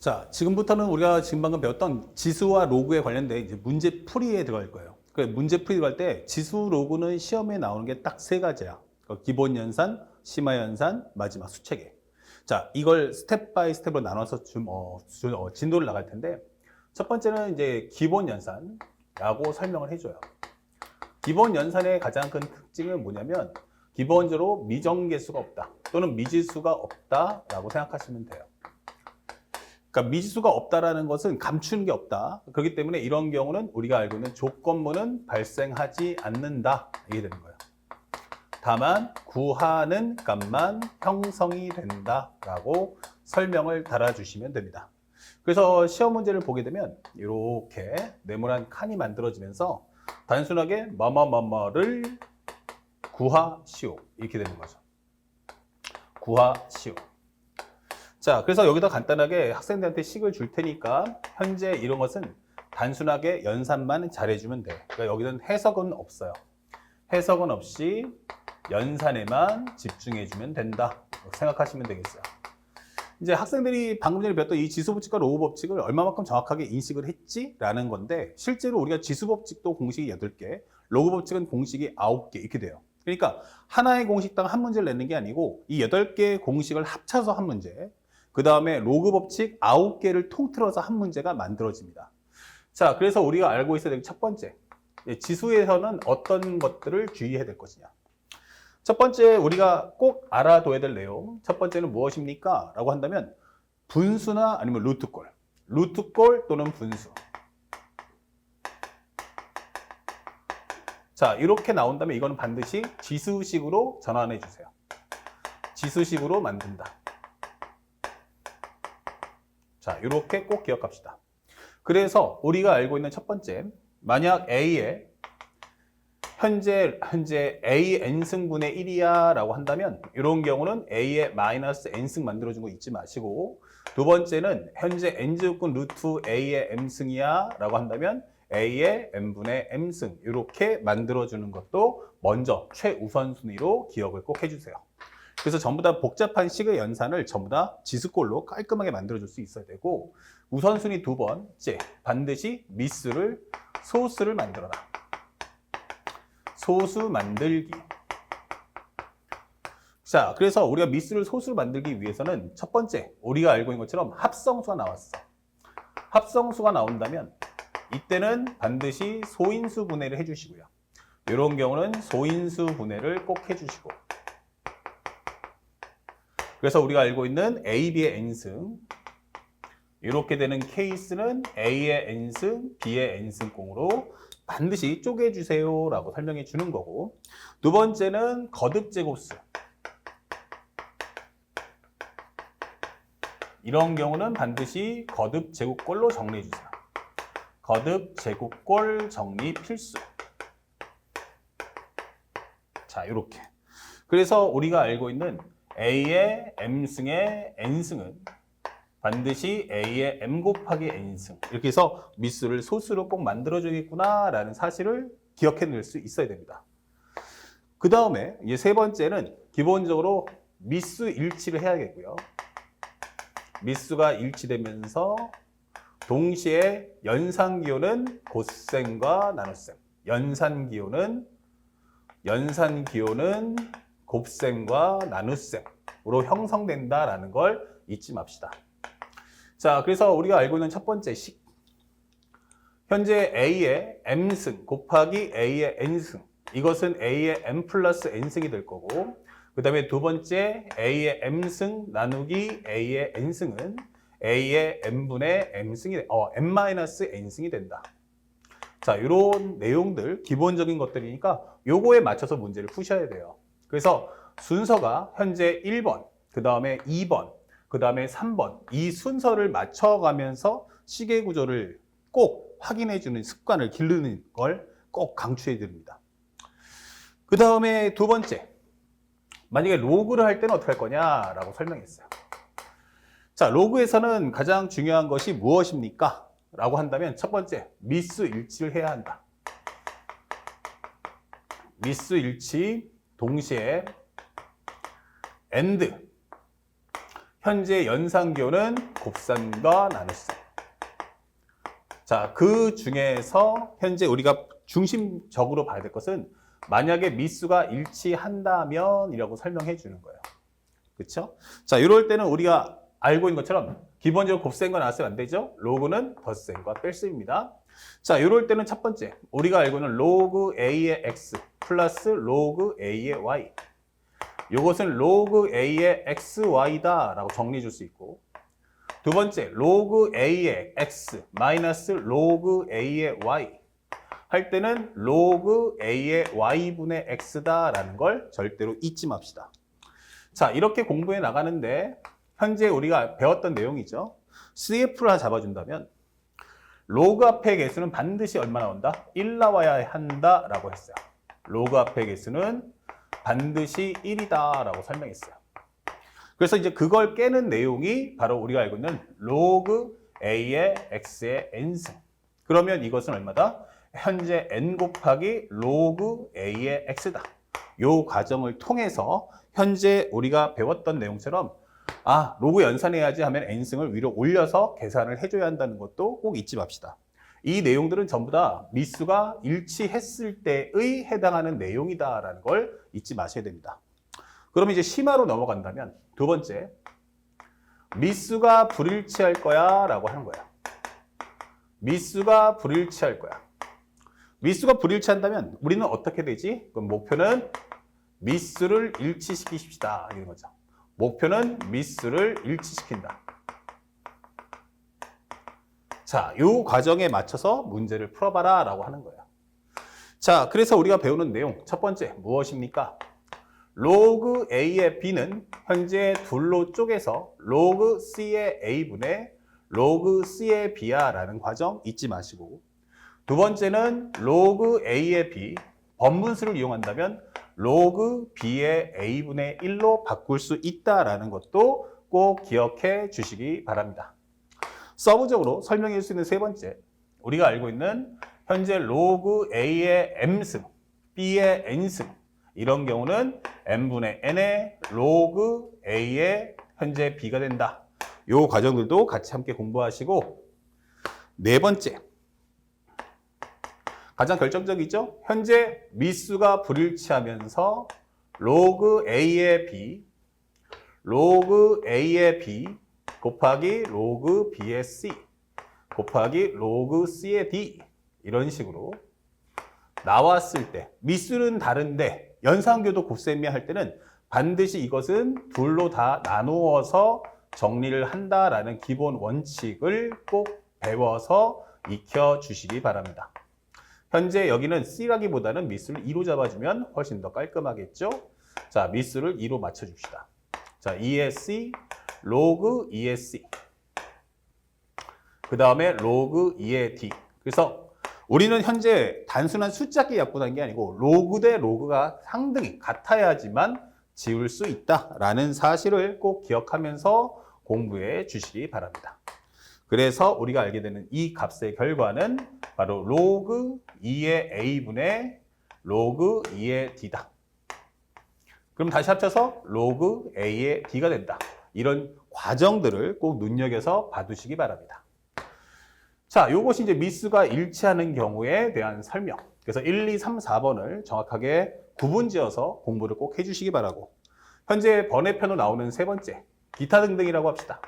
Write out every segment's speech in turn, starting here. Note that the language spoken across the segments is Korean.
자, 지금부터는 우리가 지금 방금 배웠던 지수와 로그에 관련된 이제 문제 풀이에 들어갈 거예요. 문제 풀이 들어갈 때 지수, 로그는 시험에 나오는 게 딱 세 가지야. 기본 연산, 심화 연산, 마지막 수체계. 자, 이걸 스텝 바이 스텝으로 나눠서 진도를 나갈 텐데, 첫 번째는 이제 기본 연산이라고 설명을 해줘요. 기본 연산의 가장 큰 특징은 뭐냐면, 기본적으로 미정계수가 없다, 또는 미지수가 없다라고 생각하시면 돼요. 그러니까 미지수가 없다라는 것은 감추는 게 없다. 그렇기 때문에 이런 경우는 우리가 알고 있는 조건문은 발생하지 않는다. 이게 되는 거예요. 다만 구하는 값만 형성이 된다라고 설명을 달아주시면 됩니다. 그래서 시험 문제를 보게 되면 이렇게 네모난 칸이 만들어지면서 단순하게 뭐뭐뭐뭐를 구하시오 이렇게 되는 거죠. 구하시오. 자, 그래서 여기다 간단하게 학생들한테 식을 줄 테니까 현재 이런 것은 단순하게 연산만 잘해주면 돼. 그러니까 여기는 해석은 없어요. 해석은 없이 연산에만 집중해주면 된다. 생각하시면 되겠어요. 이제 학생들이 방금 전에 배웠던 이 지수법칙과 로그법칙을 얼마만큼 정확하게 인식을 했지라는 건데, 실제로 우리가 지수법칙도 공식이 8개, 로그법칙은 공식이 9개 이렇게 돼요. 그러니까 하나의 공식당 한 문제를 내는 게 아니고 이 8개의 공식을 합쳐서 한 문제, 그 다음에 로그 법칙 9개를 통틀어서 한 문제가 만들어집니다. 자, 그래서 우리가 알고 있어야 될 첫 번째, 지수에서는 어떤 것들을 주의해야 될 것이냐. 첫 번째 우리가 꼭 알아둬야 될 내용, 첫 번째는 무엇입니까? 라고 한다면 분수나 아니면 루트꼴, 루트꼴 또는 분수. 자, 이렇게 나온다면 이거는 반드시 지수식으로 전환해 주세요. 지수식으로 만든다. 자, 이렇게 꼭 기억합시다. 그래서 우리가 알고 있는 첫 번째, 만약 A에 현재 A n승분의 1이야 라고 한다면 이런 경우는 A의 마이너스 n승 만들어준 거 잊지 마시고, 두 번째는 현재 n제곱근 루트 A의 m승이야 라고 한다면 A의 n분의 m승 이렇게 만들어주는 것도 먼저 최우선순위로 기억을 꼭 해주세요. 그래서 전부 다 복잡한 식의 연산을 전부 다 지수꼴로 깔끔하게 만들어줄 수 있어야 되고, 우선순위 두 번째, 반드시 미수를 소수를 만들어라. 소수 만들기. 자, 그래서 우리가 미수를 소수를 만들기 위해서는 첫 번째, 우리가 알고 있는 것처럼 합성수가 나왔어. 합성수가 나온다면 이때는 반드시 소인수 분해를 해주시고요. 이런 경우는 소인수 분해를 꼭 해주시고, 그래서 우리가 알고 있는 A, B의 n승, 이렇게 되는 케이스는 A의 n승, B의 n승공으로 반드시 쪼개주세요 라고 설명해 주는 거고, 두 번째는 거듭제곱수. 이런 경우는 반드시 거듭제곱꼴로 정리해 주세요. 거듭제곱꼴 정리 필수. 자, 이렇게. 그래서 우리가 알고 있는 A의 m승의 n승은 반드시 A의 m 곱하기 n승, 이렇게 해서 미수를 소수로 꼭 만들어주겠구나 라는 사실을 기억해낼 수 있어야 됩니다. 그 다음에 이제 세 번째는 기본적으로 미수 일치를 해야겠고요. 미수가 일치되면서 동시에 연산기호는 곱셈과 나눗셈, 연산기호는 곱셈과 나눗셈으로 형성된다라는 걸 잊지 맙시다. 자, 그래서 우리가 알고 있는 첫 번째 식, 현재 A의 m승 곱하기 A의 n승, 이것은 A의 m 플러스 n승이 될 거고, 그 다음에 두 번째 A의 m승 나누기 A의 n승은 A의 m분의 m-n승이 된다. 자, 이런 내용들 기본적인 것들이니까 요거에 맞춰서 문제를 푸셔야 돼요. 그래서 순서가 현재 1번, 그 다음에 2번, 그 다음에 3번, 이 순서를 맞춰가면서 시계 구조를 꼭 확인해주는 습관을 기르는 걸 꼭 강추해 드립니다. 그 다음에 두 번째, 만약에 로그를 할 때는 어떻게 할 거냐라고 설명했어요. 자, 로그에서는 가장 중요한 것이 무엇입니까? 라고 한다면 첫 번째, 미수 일치를 해야 한다. 미수 일치, 동시에 AND. 현재 연산교는 곱셈과 나눗셈. 자, 그 중에서 현재 우리가 중심적으로 봐야 될 것은 만약에 미수가 일치한다면 이라고 설명해 주는 거예요. 그렇죠? 자, 이럴 때는 우리가 알고 있는 것처럼 기본적으로 곱셈과 나눗셈 안 되죠? 로그는 덧셈과 뺄셈입니다. 자, 이럴 때는 첫 번째, 우리가 알고 있는 로그 A의 X 플러스 로그 A의 Y. 이것은 로그 A의 XY다 라고 정리해 줄 수 있고, 두 번째, 로그 A의 X 마이너스 로그 A의 Y 할 때는 로그 A의 Y분의 X다 라는 걸 절대로 잊지 맙시다. 자, 이렇게 공부해 나가는데 현재 우리가 배웠던 내용이죠. CF를 하나 잡아준다면 로그 앞의 개수는 반드시 얼마 나온다? 1 나와야 한다 라고 했어요. 로그 앞의 개수는 반드시 1이다 라고 설명했어요. 그래서 이제 그걸 깨는 내용이 바로 우리가 알고 있는 로그 A의 X의 N승. 그러면 이것은 얼마다? 현재 N 곱하기 로그 A의 X다. 이 과정을 통해서 현재 우리가 배웠던 내용처럼 로그 연산해야지 하면 N승을 위로 올려서 계산을 해줘야 한다는 것도 꼭 잊지 맙시다. 이 내용들은 전부 다 미수가 일치했을 때의 해당하는 내용이다라는 걸 잊지 마셔야 됩니다. 그럼 이제 심화로 넘어간다면 두 번째, 미수가 불일치할 거야 라고 하는 거야. 미수가 불일치할 거야. 미수가 불일치한다면 우리는 어떻게 되지? 그럼 목표는 미수를 일치시키십시다 이런 거죠. 목표는 미수를 일치시킨다. 자, 이 과정에 맞춰서 문제를 풀어봐라 라고 하는 거예요. 자, 그래서 우리가 배우는 내용 첫 번째 무엇입니까? 로그 A의 B는 현재 둘로 쪼개서 로그 C의 A분의 로그 C의 B야 라는 과정 잊지 마시고, 두 번째는 로그 A의 B 번분수를 이용한다면 로그 B의 A분의 1로 바꿀 수 있다라는 것도 꼭 기억해 주시기 바랍니다. 서브적으로 설명해 줄 수 있는 세 번째, 우리가 알고 있는 현재 로그 A의 M승, B의 N승, 이런 경우는 N분의 N의 로그 A의 현재 B가 된다. 이 과정들도 같이 함께 공부하시고, 네 번째, 가장 결정적이죠? 현재 미수가 불일치하면서 로그 A의 B, 로그 A의 B 곱하기 로그 B의 C 곱하기 로그 C의 D 이런 식으로 나왔을 때 미수는 다른데 연산교도 곱셈이야 할 때는 반드시 이것은 둘로 다 나누어서 정리를 한다라는 기본 원칙을 꼭 배워서 익혀주시기 바랍니다. 현재 여기는 C라기보다는 미수를 2로 잡아주면 훨씬 더 깔끔하겠죠? 자, 미수를 2로 맞춰줍시다. 자, 2의 C, 로그 2의 C. 그 다음에 로그 2의 D. 그래서 우리는 현재 단순한 숫자끼리 약분한 게 아니고 로그 대 로그가 상등이 같아야지만 지울 수 있다라는 사실을 꼭 기억하면서 공부해 주시기 바랍니다. 그래서 우리가 알게 되는 이 값의 결과는 바로 로그 2의 A분의 로그 2의 D다. 그럼 다시 합쳐서 로그 A의 D가 된다. 이런 과정들을 꼭 눈여겨서 봐두시기 바랍니다. 자, 요것이 이제 미수가 일치하는 경우에 대한 설명. 그래서 1, 2, 3, 4번을 정확하게 구분지어서 공부를 꼭 해주시기 바라고. 현재 번외편으로 나오는 세 번째, 기타 등등이라고 합시다.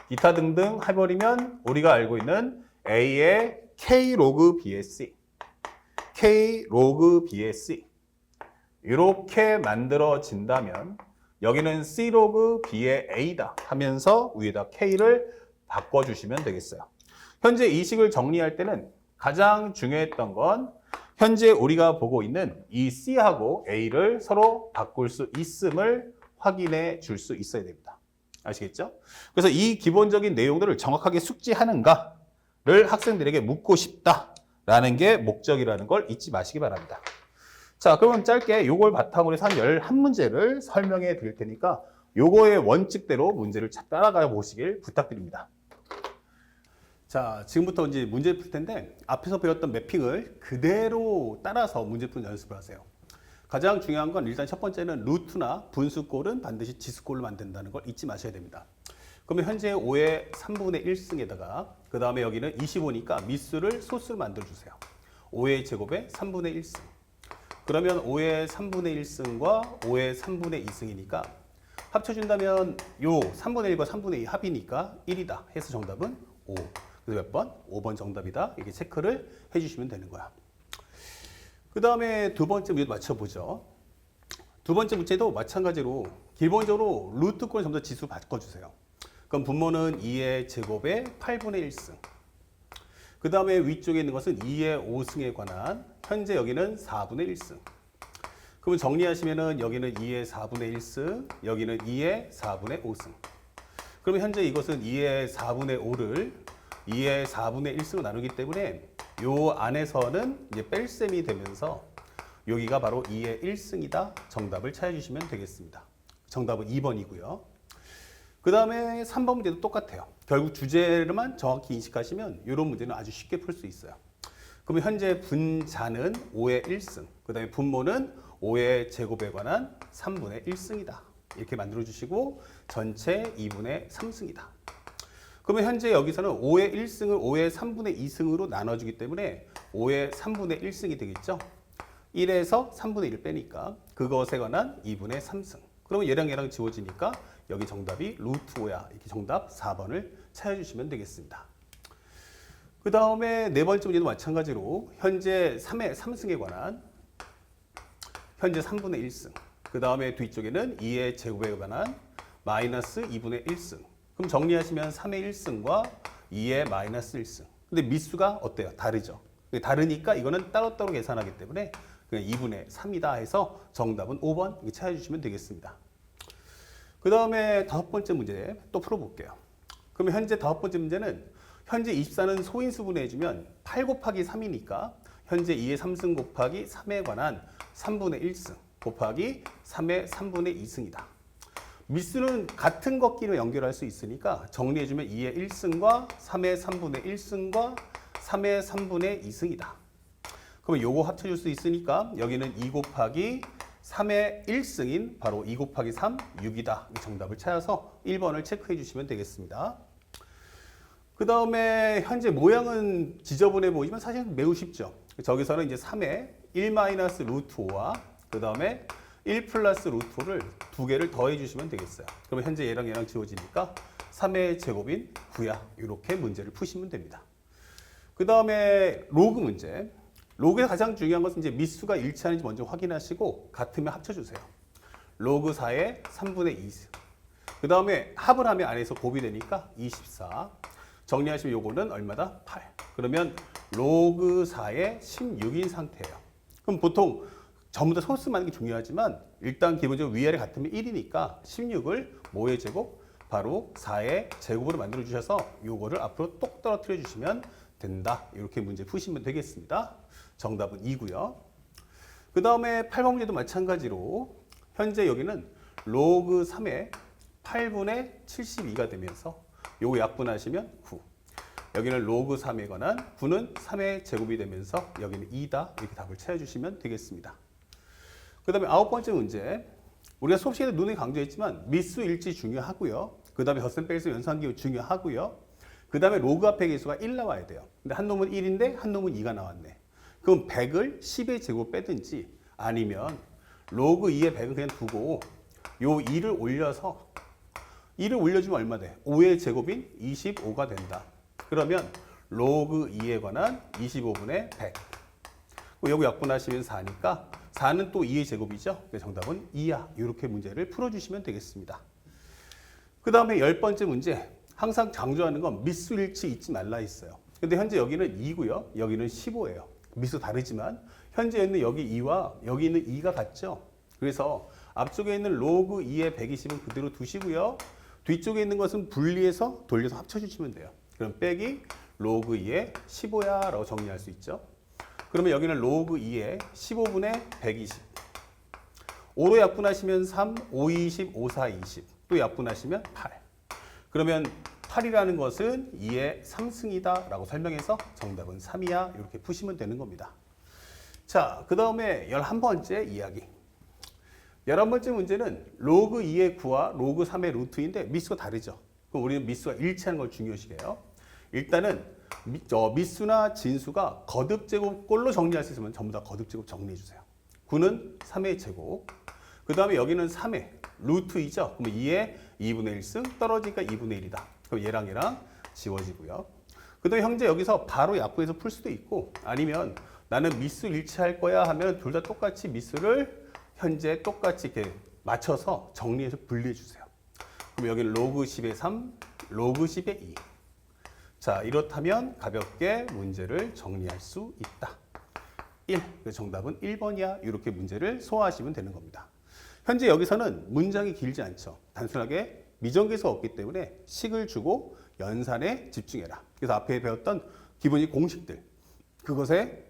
기타 등등 해버리면 우리가 알고 있는 A의 K 로그 B의 C, K 로그 B의 C 이렇게 만들어진다면 여기는 C 로그 B의 A다 하면서 위에다 K를 바꿔주시면 되겠어요. 현재 이 식을 정리할 때는 가장 중요했던 건 현재 우리가 보고 있는 이 C하고 A를 서로 바꿀 수 있음을 확인해 줄 수 있어야 됩니다. 아시겠죠? 그래서 이 기본적인 내용들을 정확하게 숙지하는가를 학생들에게 묻고 싶다라는 게 목적이라는 걸 잊지 마시기 바랍니다. 자, 그러면 짧게 요걸 바탕으로 해서 한 11문제를 설명해 드릴 테니까 요거의 원칙대로 문제를 따라가 보시길 부탁드립니다. 자, 지금부터 이제 문제를 풀 텐데 앞에서 배웠던 매핑을 그대로 따라서 문제 푸는 연습을 하세요. 가장 중요한 건 일단 첫 번째는 루트나 분수꼴은 반드시 지수꼴로 만든다는 걸 잊지 마셔야 됩니다. 그러면 현재 5의 3분의 1승에다가 그 다음에 여기는 25니까 미수를 소수로 만들어주세요. 5의 제곱에 3분의 1승. 그러면 5의 3분의 1승과 5의 3분의 2승이니까 합쳐준다면 요 3분의 1과 3분의 2 합이니까 1이다 해서 정답은 5. 그래서 몇 번? 5번 정답이다. 이렇게 체크를 해주시면 되는 거야. 그 다음에 두 번째 문제 맞춰보죠. 두 번째 문제도 마찬가지로 기본적으로 루트꼴 전부 다 지수 바꿔주세요. 그럼 분모는 2의 제곱에 8분의 1승. 그 다음에 위쪽에 있는 것은 2의 5승에 관한 현재 여기는 4분의 1승. 그러면 정리하시면은 여기는 2의 4분의 1승, 여기는 2의 4분의 5승. 그러면 현재 이것은 2의 4분의 5를 2의 4분의 1승으로 나누기 때문에 요 안에서는 이제 뺄셈이 되면서 여기가 바로 2의 1승이다. 정답을 찾아주시면 되겠습니다. 정답은 2번이고요. 그 다음에 3번 문제도 똑같아요. 결국 주제를만 정확히 인식하시면 이런 문제는 아주 쉽게 풀 수 있어요. 그러면 현재 분자는 5의 1승, 그 다음에 분모는 5의 제곱에 관한 3분의 1승이다. 이렇게 만들어주시고 전체 2분의 3승이다. 그러면 현재 여기서는 5의 1승을 5의 3분의 2승으로 나눠주기 때문에 5의 3분의 1승이 되겠죠. 1에서 3분의 1 빼니까 그것에 관한 2분의 3승. 그러면 얘랑 지워지니까 여기 정답이 루트 5야. 이렇게 정답 4번을 찾아주시면 되겠습니다. 그 다음에 네 번째 문제도 마찬가지로 현재 3의 3승에 관한 현재 3분의 1승. 그 다음에 뒤쪽에는 2의 제곱에 관한 마이너스 2분의 1승. 그럼 정리하시면 3의 1승과 2의 마이너스 1승. 근데 미수가 어때요? 다르죠. 다르니까 이거는 따로따로 계산하기 때문에 그냥 2분의 3이다 해서 정답은 5번 이렇게 찾아주시면 되겠습니다. 그 다음에 다섯 번째 문제 또 풀어볼게요. 그러면 현재 다섯 번째 문제는 현재 24는 소인수분해 해주면 8 곱하기 3이니까 현재 2의 3승 곱하기 3에 관한 3분의 1승 곱하기 3의 3분의 2승이다. 미수는 같은 것끼리 연결할 수 있으니까 정리해주면 2의 1승과 3의 3분의 1승과 3의 3분의 2승이다. 그러면 요거 합쳐줄 수 있으니까 여기는 2 곱하기 3의 1승인 바로 2 곱하기 3, 6이다. 이 정답을 찾아서 1번을 체크해 주시면 되겠습니다. 그 다음에 현재 모양은 지저분해 보이지만 사실은 매우 쉽죠. 저기서는 이제 3의 1 마이너스 루트 5와 그 다음에 1 플러스 루트 5를 두 개를 더해 주시면 되겠어요. 그러면 현재 얘랑 지워지니까 3의 제곱인 9야. 이렇게 문제를 푸시면 됩니다. 그 다음에 로그 문제. 로그의 가장 중요한 것은 이제 미수가 일치하는지 먼저 확인하시고 같으면 합쳐주세요. 로그 4의 3분의 2. 그 다음에 합을 하면 안에서 곱이 되니까 24. 정리하시면 요거는 얼마다? 8. 그러면 로그 4의 16인 상태예요. 그럼 보통 전부 다 소수 맞는 게 중요하지만 일단 기본적으로 위아래 같으면 1이니까 16을 뭐의 제곱? 바로 4의 제곱으로 만들어 주셔서 요거를 앞으로 똑 떨어뜨려 주시면 된다. 이렇게 문제 푸시면 되겠습니다. 정답은 2고요. 그 다음에 8번 문제도 마찬가지로 현재 여기는 로그 3의 8분의 72가 되면서 요거 약분하시면 9. 여기는 로그 3에 관한 9는 3의 제곱이 되면서 여기는 2다. 이렇게 답을 찾아주시면 되겠습니다. 그 다음에 9번째 문제. 우리가 수업 시간에 눈에 강조했지만 미수 일치 중요하고요. 그 다음에 덧셈 뺄셈 연산기호 중요하고요. 그 다음에 로그 앞에 개수가 1 나와야 돼요. 근데 한 놈은 1인데 한 놈은 2가 나왔네. 그럼 100을 10의 제곱 빼든지 아니면 로그 2의 100은 그냥 두고 요 2를 올려서 2를 올려주면 얼마 돼? 5의 제곱인 25가 된다. 그러면 로그 2에 관한 25분의 100. 여기 약분하시면 4니까 4는 또 2의 제곱이죠. 정답은 2야. 이렇게 문제를 풀어주시면 되겠습니다. 그 다음에 10번째 문제. 항상 강조하는 건 미수 일치 잊지 말라 했어요. 근데 현재 여기는 2고요. 여기는 15예요. 미수 다르지만 현재 있는 여기 2와 여기 있는 2가 같죠. 그래서 앞쪽에 있는 로그 2의 120은 그대로 두시고요. 뒤쪽에 있는 것은 분리해서 돌려서 합쳐주시면 돼요. 그럼 빼기 로그 2의 15야 라고 정리할 수 있죠. 그러면 여기는 로그 2의 15분의 120. 5로 약분하시면 3, 5, 20, 5, 4, 20. 또 약분하시면 8. 그러면 8이라는 것은 2의 3승이다 라고 설명해서 정답은 3이야. 이렇게 푸시면 되는 겁니다. 자, 그 다음에 11번째 이야기. 11번째 문제는 로그 2의 9와 로그 3의 루트인데 미수가 다르죠. 그럼 우리는 미수가 일치하는 걸 중요시해요. 일단은 미수나 진수가 거듭제곱꼴로 정리할 수 있으면 전부 다 거듭제곱 정리해 주세요. 9는 3의 제곱. 그 다음에 여기는 3의 루트 2죠. 그럼 2의 2분의 1승 떨어지니까 2분의 1이다. 그럼 얘랑 지워지고요. 그 다음에 형제 여기서 바로 약분해서 풀 수도 있고 아니면 나는 미수 일치할 거야 하면 둘 다 똑같이 미수를 현재 똑같이 이렇게 맞춰서 정리해서 분리해 주세요. 그럼 여기는 로그 10의 3, 로그 10의 2. 자, 이렇다면 가볍게 문제를 정리할 수 있다. 1. 그 정답은 1번이야. 이렇게 문제를 소화하시면 되는 겁니다. 현재 여기서는 문장이 길지 않죠. 단순하게 미정계수가 없기 때문에 식을 주고 연산에 집중해라. 그래서 앞에 배웠던 기본적인 공식들, 그것의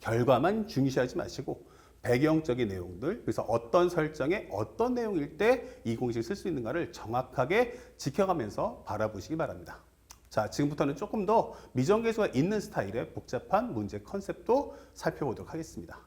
결과만 중시하지 마시고 배경적인 내용들, 그래서 어떤 설정에 어떤 내용일 때 이 공식을 쓸 수 있는가를 정확하게 지켜가면서 바라보시기 바랍니다. 자, 지금부터는 조금 더 미정계수가 있는 스타일의 복잡한 문제 컨셉도 살펴보도록 하겠습니다.